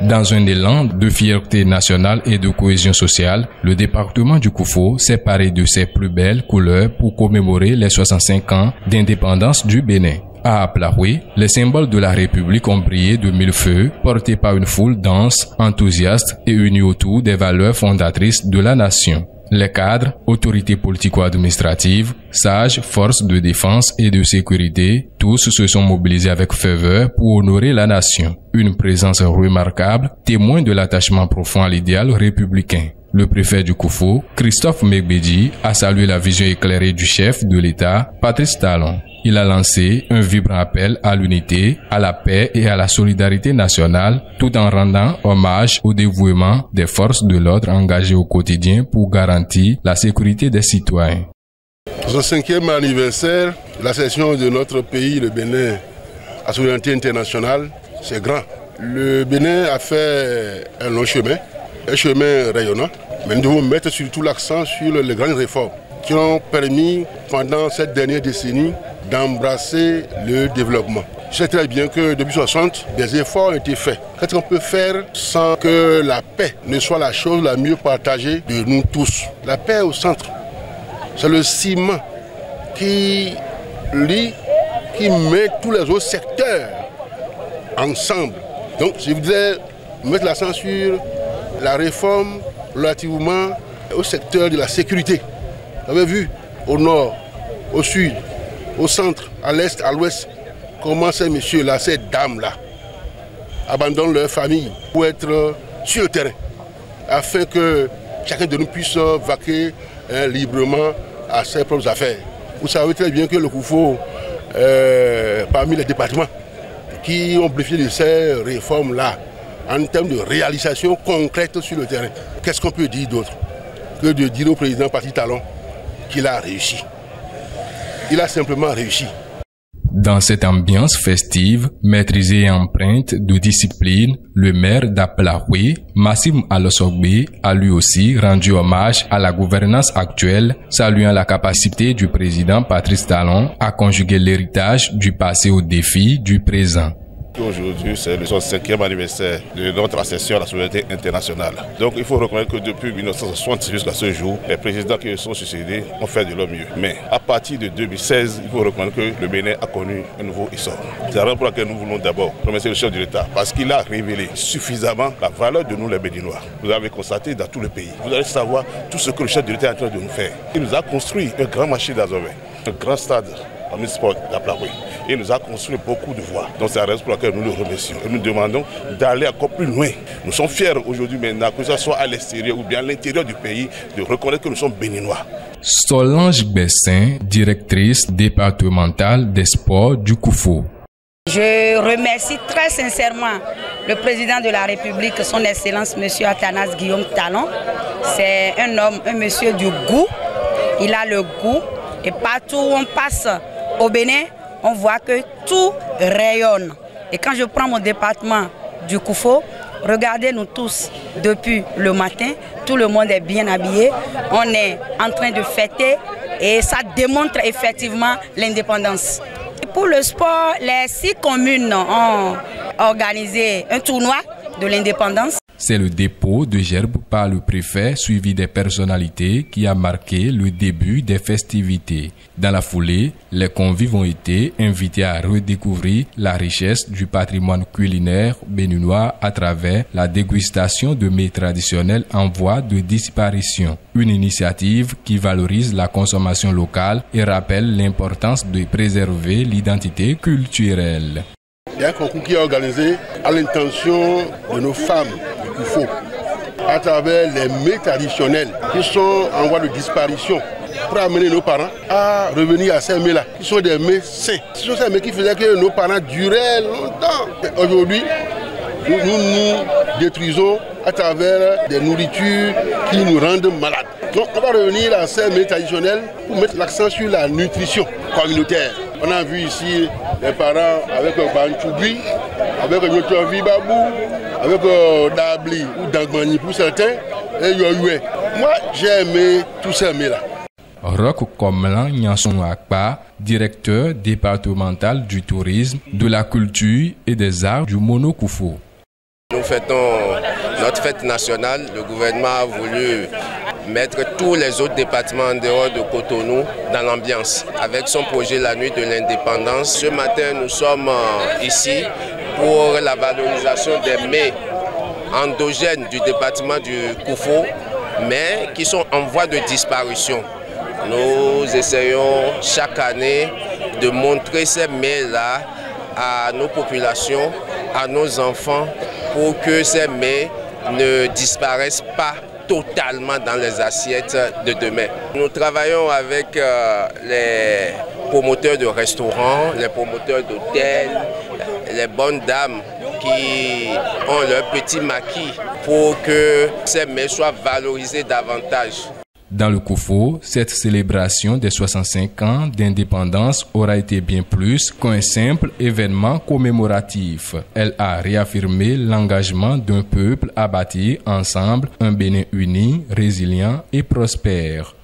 Dans un élan de fierté nationale et de cohésion sociale, le département du Koufo s'est paré de ses plus belles couleurs pour commémorer les 65 ans d'indépendance du Bénin. À Aplaoui, les symboles de la République ont brillé de mille feux, portés par une foule dense, enthousiaste et unie autour des valeurs fondatrices de la nation. Les cadres, autorités politico-administratives, sages, forces de défense et de sécurité, tous se sont mobilisés avec ferveur pour honorer la nation. Une présence remarquable, témoin de l'attachement profond à l'idéal républicain. Le préfet du Koufo, Christophe Megbedji, a salué la vision éclairée du chef de l'État, Patrice Talon. Il a lancé un vibrant appel à l'unité, à la paix et à la solidarité nationale, tout en rendant hommage au dévouement des forces de l'ordre engagées au quotidien pour garantir la sécurité des citoyens. Au 5e anniversaire de la cession de notre pays, le Bénin, à souveraineté internationale, c'est grand. Le Bénin a fait un long chemin, un chemin rayonnant, mais nous devons mettre surtout l'accent sur les grandes réformes qui ont permis pendant cette dernière décennie d'embrasser le développement. Je sais très bien que depuis 60, des efforts ont été faits. Qu'est-ce qu'on peut faire sans que la paix ne soit la chose la mieux partagée de nous tous? La paix au centre, c'est le ciment qui lie, qui met tous les autres secteurs ensemble. Donc je voudrais mettre l'accent sur la réforme relativement au secteur de la sécurité. Vous avez vu au nord, au sud, au centre, à l'est, à l'ouest, comment ces messieurs-là, ces dames-là, abandonnent leur famille pour être sur le terrain, afin que chacun de nous puisse vaquer librement à ses propres affaires. Vous savez très bien que le Koufo, parmi les départements qui ont bénéficié de ces réformes-là, en termes de réalisation concrète sur le terrain, qu'est-ce qu'on peut dire d'autre que de dire au président Patrice Talon qu'il a réussi? Il a simplement réussi. Dans cette ambiance festive, maîtrisée et empreinte de discipline, le maire d'Aplaoui, Massim Alosogbe, a lui aussi rendu hommage à la gouvernance actuelle, saluant la capacité du président Patrice Talon à conjuguer l'héritage du passé aux défis du présent. Aujourd'hui, c'est le 65e anniversaire de notre accession à la souveraineté internationale. Donc il faut reconnaître que depuis 1960 jusqu'à ce jour, les présidents qui se sont succédés ont fait de leur mieux. Mais à partir de 2016, il faut reconnaître que le Bénin a connu un nouveau essor. C'est la raison pour laquelle nous voulons d'abord remercier le chef de l'État, parce qu'il a révélé suffisamment la valeur de nous les Béninois. Vous avez constaté dans tout le pays. Vous allez savoir tout ce que le chef de l'État est en train de nous faire. Il nous a construit un grand marché d'Azové, un grand stade omnisport d'Aplaoui. Il nous a construit beaucoup de voies. Donc c'est la raison pour laquelle nous le remercions. Et nous demandons d'aller encore plus loin. Nous sommes fiers aujourd'hui maintenant, que ce soit à l'extérieur ou bien à l'intérieur du pays, de reconnaître que nous sommes béninois. Solange Bessin, directrice départementale des sports du Koufo. Je remercie très sincèrement le président de la République, son Excellence M. Athanas Guillaume Talon. C'est un homme, un monsieur du goût. Il a le goût. Et partout où on passe au Bénin, on voit que tout rayonne. Et quand je prends mon département du Koufo, regardez-nous tous, depuis le matin, tout le monde est bien habillé. On est en train de fêter et ça démontre effectivement l'indépendance. Pour le sport, les 6 communes ont organisé un tournoi de l'indépendance. C'est le dépôt de gerbes par le préfet suivi des personnalités qui a marqué le début des festivités. Dans la foulée, les convives ont été invités à redécouvrir la richesse du patrimoine culinaire béninois à travers la dégustation de mets traditionnels en voie de disparition. Une initiative qui valorise la consommation locale et rappelle l'importance de préserver l'identité culturelle. Il y a un concours qui est organisé à l'intention de nos femmes du Koufo, à travers les mets traditionnels qui sont en voie de disparition, pour amener nos parents à revenir à ces mets-là, qui sont des mets sains. Ce sont ces mets qui faisaient que nos parents duraient longtemps. Aujourd'hui, nous détruisons à travers des nourritures qui nous rendent malades. Donc on va revenir à ces mets traditionnels pour mettre l'accent sur la nutrition communautaire. On a vu ici les parents avec Banchougui, avec Nyotovi Babou, avec Dabli ou Dagmani pour certains, et Yoyoué. Moi, j'ai aimé tous ces mets-là. Roch Komlan Nyanson Akpa, directeur départemental du tourisme, de la culture et des arts du Mono Koufo. Nous fêtons notre fête nationale, le gouvernement a voulu mettre tous les autres départements en dehors de Cotonou dans l'ambiance. Avec son projet La Nuit de l'Indépendance, ce matin nous sommes ici pour la valorisation des mets endogènes du département du Koufo, mais qui sont en voie de disparition. Nous essayons chaque année de montrer ces mets-là à nos populations, à nos enfants, pour que ces mets ne disparaissent pas totalement dans les assiettes de demain. Nous travaillons avec les promoteurs de restaurants, les promoteurs d'hôtels, les bonnes dames qui ont leur petit maquis pour que ces mets soient valorisés davantage. Dans le Koufo, cette célébration des 65 ans d'indépendance aura été bien plus qu'un simple événement commémoratif. Elle a réaffirmé l'engagement d'un peuple à bâtir ensemble un Bénin uni, résilient et prospère.